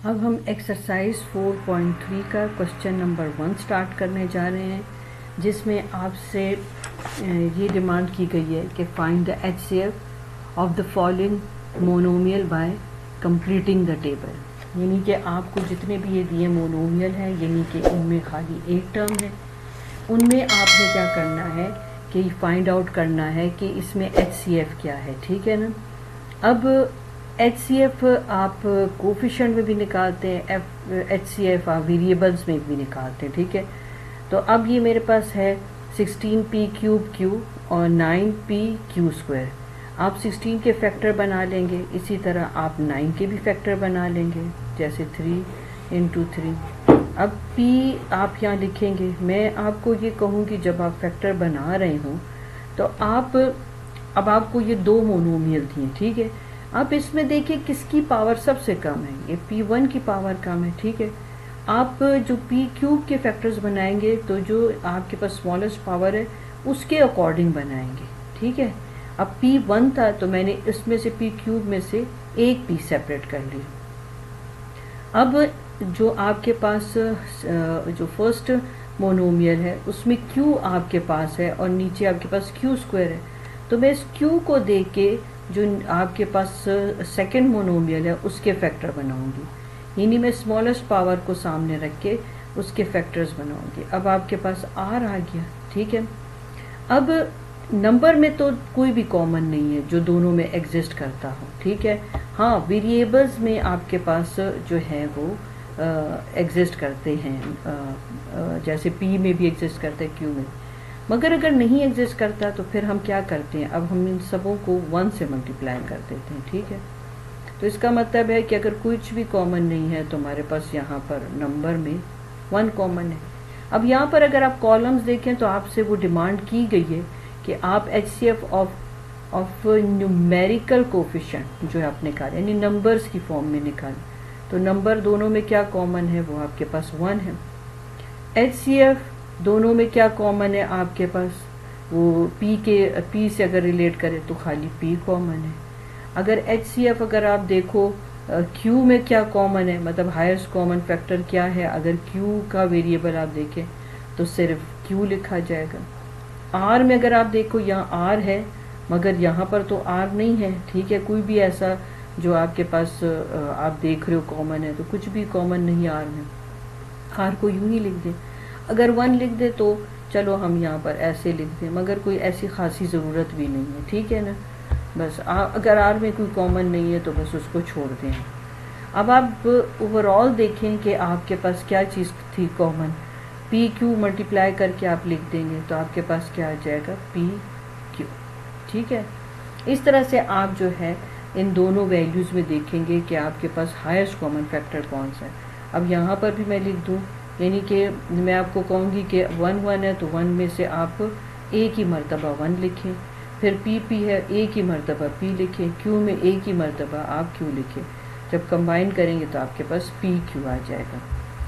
अब हम एक्सरसाइज 4.3 का क्वेश्चन नंबर 1 स्टार्ट करने जा रहे हैं, जिसमें आपसे ये डिमांड की गई है कि find the HCF of the following monomial bye completing the table. यानी कि आपको जितने भी ये दिए मोनोमियल हैं, यानी कि इनमें खाली एक टर्म है, उनमें आपने क्या करना है कि फाइंड आउट करना है कि इसमें HCF क्या है। ठीक है ना। अब HCF आप कोफिशिएंट में भी निकालते हैं, HCF आप वेरिएबल्स में भी निकालते हैं। ठीक है। तो अब ये मेरे पास है 16p³ और 9p² आप 16 के फैक्टर बना लेंगे, इसी तरह आप 9 के भी फैक्टर बना लेंगे, जैसे 3 × 3। अब p आप यहाँ लिखेंगे। मैं आपको ये कहूँगी जब आप फैक्टर बना रहे हों तो अब आपको ये दो मोनोमियल थी। ठीक है। अब इसमें देखिए किसकी पावर सबसे कम है, ये p1 की पावर कम है। ठीक है। आप जो p³ के फैक्टर्स बनाएंगे तो जो आपके पास स्मॉलेस्ट पावर है उसके अकॉर्डिंग बनाएंगे। ठीक है। अब p1 था तो मैंने इसमें से p³ में से एक p सेपरेट कर लिया। अब जो आपके पास जो फर्स्ट मोनोमियल है उसमें q आपके पास है और नीचे आपके पास q² है, तो मैं इस q को देख के जो आपके पास सेकंड मोनोमियल है उसके फैक्टर बनाऊंगी, यानी मैं स्मॉलेस्ट पावर को सामने रख के उसके फैक्टर्स बनाऊंगी। अब आपके पास r आ गया। ठीक है। अब नंबर में तो कोई भी कॉमन नहीं है जो दोनों में एग्जिस्ट करता हो। ठीक है। हाँ, वेरिएबल्स में आपके पास जो है वो एग्जिस्ट करते हैं, जैसे p में भी एग्जिस्ट करते हैं, q में। मगर अगर नहीं एग्जिस्ट करता तो फिर हम क्या करते हैं, अब हम इन सबों को 1 से मल्टीप्लाई कर देते हैं। ठीक है। तो इसका मतलब है कि अगर कुछ भी कॉमन नहीं है तो हमारे पास यहाँ पर नंबर में 1 कॉमन है। अब यहाँ पर अगर आप कॉलम्स देखें तो आपसे वो डिमांड की गई है कि आप HCF ऑफ न्यूमेरिकल कोफिशिएंट जो है आप निकालें, यानी नंबर्स की फॉर्म में निकालें। तो नंबर दोनों में क्या कॉमन है, वो आपके पास 1 है। HCF दोनों में क्या कॉमन है आपके पास, वो p से अगर रिलेट करें तो खाली p कॉमन है। अगर HCF अगर आप देखो q में क्या कॉमन है, मतलब हाईएस्ट कॉमन फैक्टर क्या है, अगर q का वेरिएबल आप देखें तो सिर्फ q लिखा जाएगा। r में अगर आप देखो यहाँ r है मगर यहाँ पर तो r नहीं है। ठीक है। कोई भी ऐसा जो आपके पास आप देख रहे हो कॉमन है, तो कुछ भी कॉमन नहीं r में, r को यूं ही लिख दें। अगर 1 लिख दे तो चलो हम यहाँ पर ऐसे लिख दें, मगर कोई ऐसी खासी ज़रूरत भी नहीं है। ठीक है ना। बस अगर r में कोई कॉमन नहीं है तो बस उसको छोड़ दें। अब आप ओवरऑल देखें कि आपके पास क्या चीज़ थी कॉमन, p/q मल्टीप्लाई करके आप लिख देंगे तो आपके पास क्या आ जाएगा, p/q। ठीक है। इस तरह से आप जो है इन दोनों वैल्यूज़ में देखेंगे कि आपके पास हाईएस्ट कॉमन फैक्टर कौन सा है। अब यहाँ पर भी मैं लिख दूँ, यानी कि मैं आपको कहूँगी कि 1 1 है तो 1 में से आप एक ही मरतबा 1 लिखें, फिर p है एक ही मरतबा p लिखें, q में एक ही मरतबा आप q लिखें। जब कंबाइन करेंगे तो आपके पास p/q आ जाएगा।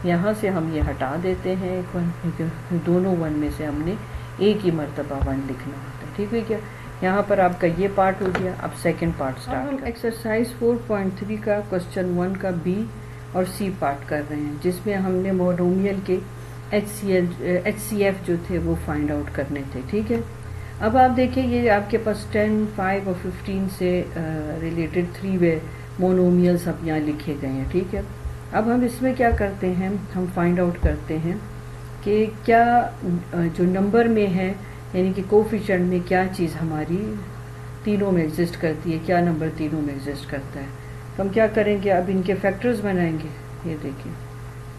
यहाँ से हम ये हटा देते हैं एक 1, दोनों 1 में से हमने एक ही मरतबा 1 लिखना होता है। ठीक है क्या। यहाँ पर आपका ये पार्ट हो गया। अब सेकेंड पार्ट स्टार्ट करें। एक्सरसाइज 4.3 का क्वेश्चन 1 का b और c पार्ट कर रहे हैं, जिसमें हमने मोनोमियल के HCF जो थे वो फाइंड आउट करने थे। ठीक है। अब आप देखिए ये आपके पास 10, 5 और 15 से रिलेटेड 3 वे मोनोमियल्स अब यहाँ लिखे गए हैं। ठीक है। अब हम इसमें क्या करते हैं, हम फाइंड आउट करते हैं कि क्या जो नंबर में है, यानी कि कोफिशिएंट में क्या चीज़ हमारी तीनों में एग्जिस्ट करती है, क्या नंबर तीनों में एग्जिस्ट करता है। तो हम क्या करेंगे, अब इनके फैक्टर्स बनाएंगे। ये देखिए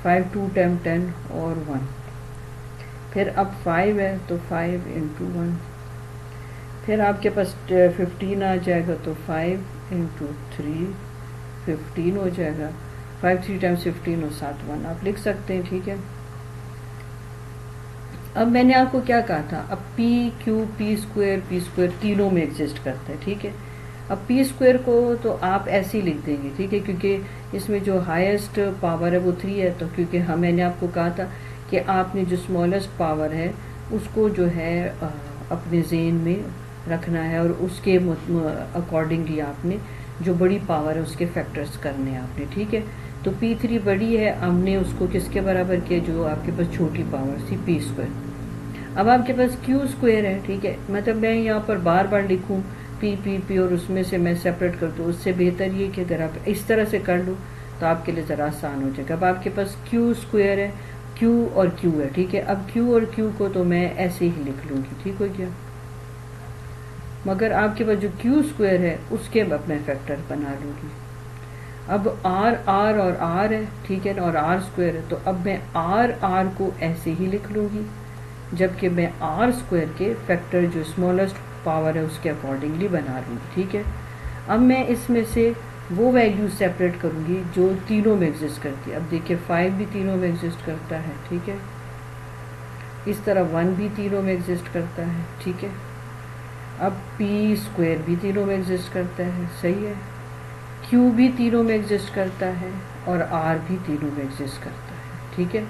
5, 2, 10, 10 और 1। फिर अब 5 है तो 5 × 1। फिर आपके पास 15 आ जाएगा तो 5 × 3 15 हो जाएगा। 5 3 टाइम्स 15 और 7 1 आप लिख सकते हैं। ठीक है। अब मैंने आपको क्या कहा था, अब p/q p² तीनों में एग्जिस्ट करता है। ठीक है। अब p² को तो आप ऐसे ही लिख देंगे। ठीक है। क्योंकि इसमें जो हाईएस्ट पावर है वो 3 है, तो क्योंकि मैंने आपको कहा था कि आपने जो स्मॉलेस्ट पावर है उसको जो है अपने ज़हन में रखना है और उसके अकॉर्डिंगली आपने जो बड़ी पावर है उसके फैक्टर्स करने हैं आपने। ठीक है। तो P3 बड़ी है, हमने उसको किसके बराबर किया, जो आपके पास छोटी पावर थी P²। अब आपके पास Q² है, ठीक है। मतलब मैं यहाँ पर बार बार लिखूँ P और उसमें से मैं सेपरेट कर दूँ, उससे बेहतर ये कि अगर आप इस तरह से कर लो तो आपके लिए ज़रा आसान हो जाएगा। अब आपके पास Q² है, Q और Q है, ठीक है। अब Q और Q को तो मैं ऐसे ही लिख लूँगी, ठीक हो गया। मगर आपके पास जो Q² है उसके मैं फैक्टर बना लूँगी। अब R और R है, ठीक है ना, और R² है, तो अब मैं R को ऐसे ही लिख लूँगी, जबकि मैं R² के फैक्टर जो स्मॉलेस्ट पावर है उसके अकॉर्डिंगली बना लूँगी, ठीक है। अब मैं इसमें से वो वैल्यू सेपरेट करूँगी जो तीनों में एग्जिस्ट करती है। अब देखिए 5 भी तीनों में एग्जिस्ट करता है, ठीक है। इस तरह 1 भी तीनों में एग्जिस्ट करता है, ठीक है। अब P² भी तीनों में एग्जिस्ट करता है, सही है। Q भी तीनों में एग्जिस्ट करता है और R भी तीनों में एग्जिस्ट करता है, ठीक है।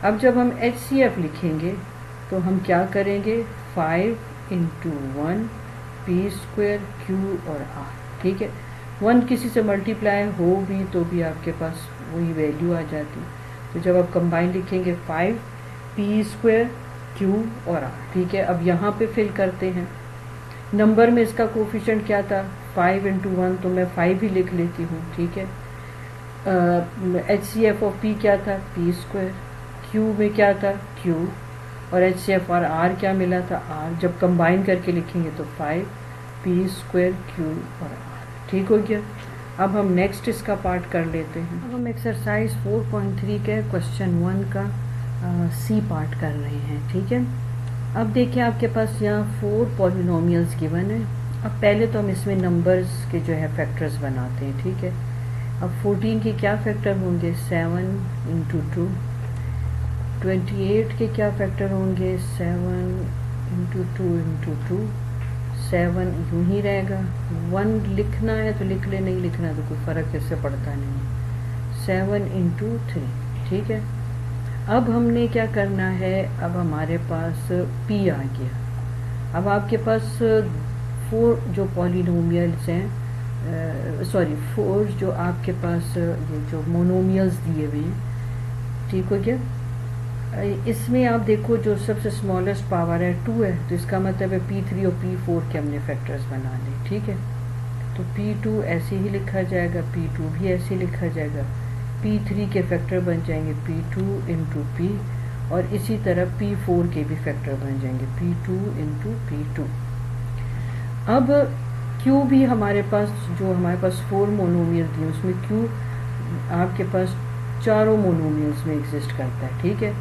अब जब हम HCF लिखेंगे तो हम क्या करेंगे, 5 × 1 P² Q और R, ठीक है। 1 किसी से मल्टीप्लाई हो भी तो भी आपके पास वही वैल्यू आ जाती। तो जब आप कंबाइन लिखेंगे 5 P² Q और R, ठीक है। अब यहाँ पे फिल करते हैं। नंबर में इसका कोफिशिएंट क्या था, 5 × 1, तो मैं 5 ही लिख लेती हूँ, ठीक है। HCF ऑफ P क्या था, P²। Q में क्या था, Q, और HCF और R क्या मिला था, R। जब कंबाइन करके लिखेंगे तो 5 P² Q और R, ठीक हो गया। अब हम नेक्स्ट इसका पार्ट कर लेते हैं। अब हम एक्सरसाइज 4.3 के क्वेश्चन 1 का C पार्ट कर रहे हैं, ठीक है। अब देखिए आपके पास यहाँ 4 पॉलिनोमियल्स गिवन है। अब पहले तो हम इसमें नंबर्स के जो है फैक्टर्स बनाते हैं, ठीक है। अब 14 के क्या फैक्टर होंगे, 7 × 2। 28 के क्या फैक्टर होंगे, 7 × 2 × 2। 7 यूँ ही रहेगा। 1 लिखना है तो लिख ले, नहीं लिखना तो कोई फ़र्क इससे पड़ता नहीं। 7 × 3, ठीक है। अब हमने क्या करना है, अब हमारे पास P आ गया। अब आपके पास 4 जो पॉलिनोमियल्स हैं, 4 जो आपके पास ये जो मोनोमियल्स दिए हुए हैं, ठीक हो गया। इसमें आप देखो जो सबसे स्मॉलेस्ट पावर है 2 है, तो इसका मतलब है P3 और P4 के हमने फैक्टर्स बना लिए, ठीक है। तो P2 ऐसे ही लिखा जाएगा, P2 भी ऐसे ही लिखा जाएगा। P3 के फैक्टर बन जाएंगे P2 × P, और इसी तरह P4 के भी फैक्टर बन जाएंगे P2 × P2। अब Q भी हमारे पास, जो हमारे पास 4 मोनोमियल दिए उसमें Q आपके पास चारों मोनोमियल्स में एग्जिस्ट करता है, ठीक है।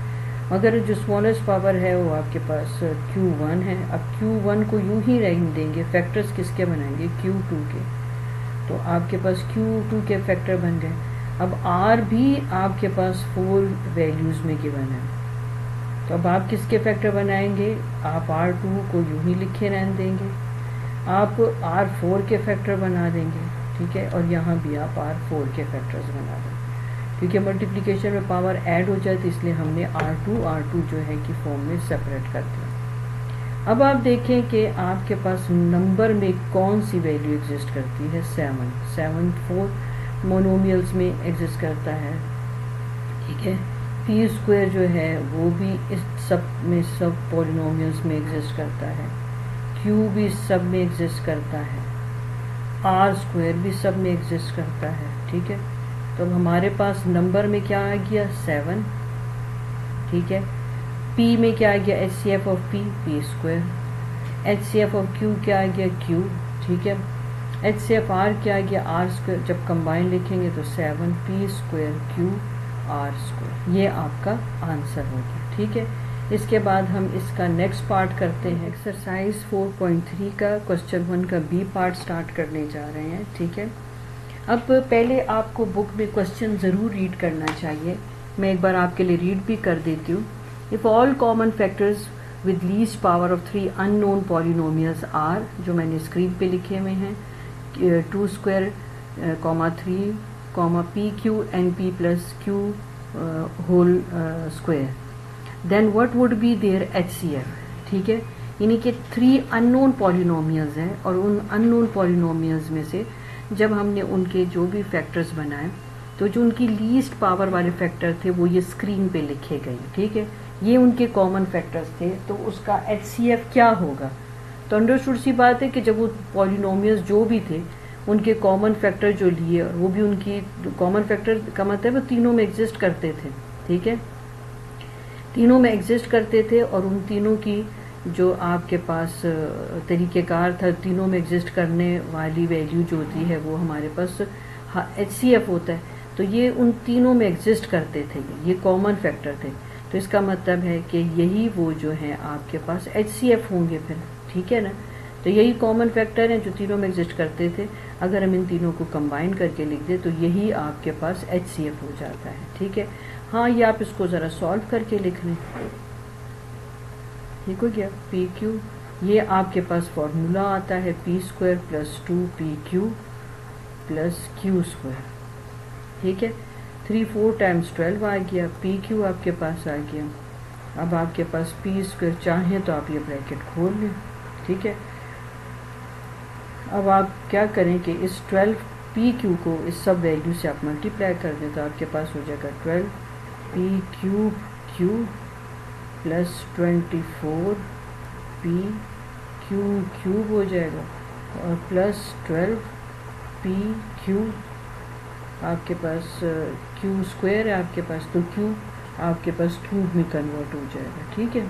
मगर जो स्मॉलेस्ट पावर है वो आपके पास Q1 है। अब Q1 को यूं ही रहने देंगे, फैक्टर्स किसके बनाएंगे, Q2 के। तो आपके पास Q2 के फैक्टर बन गए। अब R भी आपके पास 4 वैल्यूज़ में गिवन है, तो अब आप किसके फैक्टर बनाएंगे, आप R2 को यूं ही लिखे रहने देंगे, आप R4 के फैक्टर बना देंगे, ठीक है। और यहाँ भी आप R4 के फैक्टर्स बना देंगे, क्योंकि मल्टीप्लिकेशन में पावर ऐड हो जाती, इसलिए हमने R2 जो है कि फॉर्म में सेपरेट कर दिया। अब आप देखें कि आपके पास नंबर में कौन सी वैल्यू एग्जिस्ट करती है, 7 4 मोनोमियल्स में एग्जिस्ट करता है, ठीक है। P² जो है वो भी इस सब पॉलिनोमियल्स में एग्जिस्ट करता है। Q भी सब में एग्जिस्ट करता है। R² भी सब में एग्जिस्ट करता है, ठीक है। तो अब हमारे पास नंबर में क्या आ गया, 7, ठीक है। P में क्या आ गया, HCF of P²। HCF of Q क्या आ गया, Q, ठीक है। HCF R क्या आ गया, R²। जब कंबाइन लिखेंगे तो 7 P² Q R²। ये आपका आंसर हो गया, ठीक है। इसके बाद हम इसका नेक्स्ट पार्ट करते हैं। एक्सरसाइज 4.3 का क्वेश्चन 1 का B पार्ट स्टार्ट करने जा रहे हैं, ठीक है। अब पहले आपको बुक में क्वेश्चन ज़रूर रीड करना चाहिए। मैं एक बार आपके लिए रीड भी कर देती हूँ। If all common factors with least power of 3 unknown polynomials are, जो मैंने स्क्रीन पे लिखे हुए हैं, 2², 3, PQ NP + Q whole square, then what would be their HCF, ठीक है। यानी कि 3 अननोन पॉलिनोमियल्स हैं, और उन अननोन पॉलिनोमियल्स में से जब हमने उनके जो भी फैक्टर्स बनाए तो जो उनकी लीस्ट पावर वाले फैक्टर थे वो ये स्क्रीन पे लिखे गए, ठीक है। ये उनके कॉमन फैक्टर्स थे, तो उसका HCF क्या होगा। तो अंडरस्टूड सी बात है कि जब वो पॉलिनोमियल्स जो भी थे उनके कॉमन फैक्टर जो लिए, और वो भी उनकी कॉमन फैक्टर का मतलब वो तीनों में एग्जिस्ट करते थे, ठीक है, तीनों में एग्जिस्ट करते थे, और उन तीनों की जो आपके पास तरीक़ेकार था, तीनों में एग्जिस्ट करने वाली वैल्यू जो होती है वो हमारे पास HCF होता है। तो ये उन तीनों में एग्जिस्ट करते थे, ये कॉमन फैक्टर थे। तो इसका मतलब है कि यही वो जो है आपके पास HCF होंगे फिर, ठीक है ना। तो यही कॉमन फैक्टर हैं जो तीनों में एग्जिस्ट करते थे। अगर हम इन तीनों को कंबाइन करके लिख दें तो यही आपके पास HCF हो जाता है, ठीक है। हाँ, ये आप इसको ज़रा सॉल्व करके लिख लें, ठीक हो गया। PQ, ये आपके पास फॉर्मूला आता है P² + 2PQ + Q², ठीक है। 3 4 × 12 आ गया, PQ आपके पास आ गया। अब आपके पास P², चाहें तो आप ये ब्रैकेट खोल लें, ठीक है। अब आप क्या करें कि इस 12PQ को इस सब वैल्यू से आप मल्टीप्लाई कर दें, तो आपके पास हो जाएगा 12PQ + 24PQ³ हो जाएगा, और +12PQ आपके पास Q² है आपके पास, तो Q आपके पास क्यूब में कन्वर्ट हो जाएगा, ठीक है।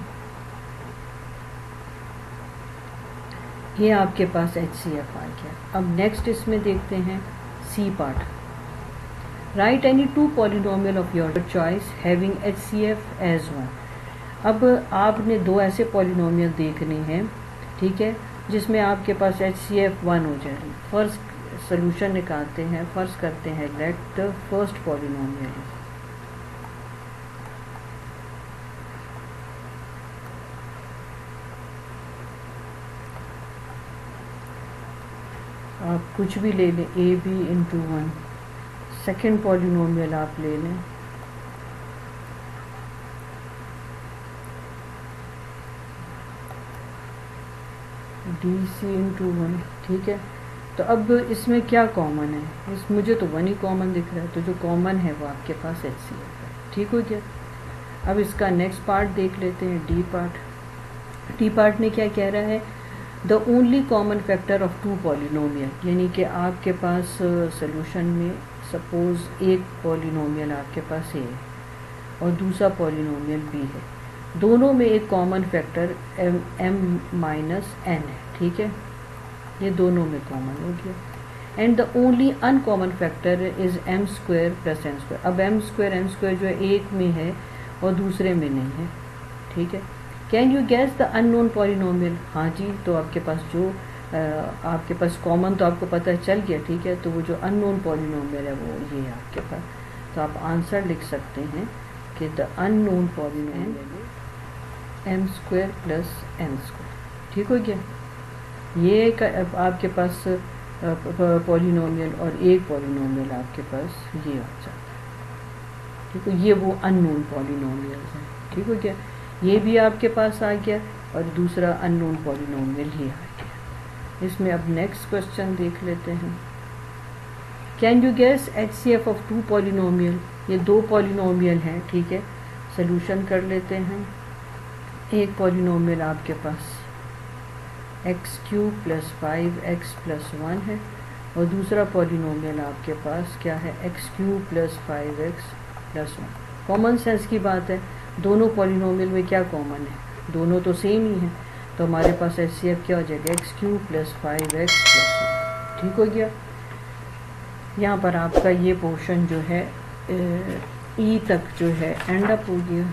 ये आपके पास HCF आ गया। अब नेक्स्ट इसमें देखते हैं C part. Right any 2 polynomial of your choice having HCF as 1। अब आपने 2 ऐसे पॉलिनोमियल देखने हैं, ठीक है, जिसमें आपके पास HCF 1 हो जाएगी। फर्स्ट सोल्यूशन निकालते हैं, फर्स्ट करते हैं लेट द फर्स्ट पॉलिनोमियल। आप कुछ भी ले लें, AB × 1। सेकेंड पॉलिनोमियल आप ले लें, DC × 1, ठीक है। तो अब इसमें क्या कॉमन है, मुझे तो 1 ही कॉमन दिख रहा है, तो जो कॉमन है वो आपके पास HCF है, ठीक हो गया। अब इसका नेक्स्ट पार्ट देख लेते हैं, D पार्ट। D पार्ट में क्या कह रहा है, the only common factor of 2 polynomial, यानी कि आपके पास सोल्यूशन में सपोज एक पॉलिनोमियल आपके पास A है और दूसरा पॉलिनोमियल B है, दोनों में एक कॉमन फैक्टर m-n है, ठीक है, ये दोनों में कॉमन हो गया। And the only uncommon factor is m² + n²। अब m² जो है एक में है और दूसरे में नहीं है, ठीक है। Can you gas the unknown polynomial. हाँ जी, तो आपके पास जो आपके पास कॉमन तो आपको पता चल गया, ठीक है। तो वो जो अननोन पॉलिनोमियल है वो ये है आपके पास। तो आप आंसर लिख सकते हैं कि the unknown polynomial m² + n², ठीक हो गया। ये आपके पास पॉलिनोमियल और एक पॉलिनोमियल आपके पास ये आ जाता है, ठीक है। ये वो अननोन पॉलिनोमियल है, ठीक हो गया। ये भी आपके पास आ गया और दूसरा अननोन पॉलिनोमियल ही आ गया। इसमें अब नेक्स्ट क्वेश्चन देख लेते हैं। Can you guess HCF of 2 polynomial. ये 2 पॉलिनोमियल हैं, ठीक है। सोल्यूशन कर लेते हैं। एक पॉलिनोमियल आपके पास x³ + 5x + 1 है और दूसरा पॉलिनोमियल आपके पास क्या है, x³ + 5x + 1। कॉमन सेंस की बात है, दोनों पॉलिनोमियल में क्या कॉमन है, दोनों तो सेम ही हैं। तो हमारे पास HCF क्या हो जाएगा, x³ + 5x + 1, ठीक हो गया। यहाँ पर आपका ये पोर्शन जो है E तक जो है एंड अप हो गया।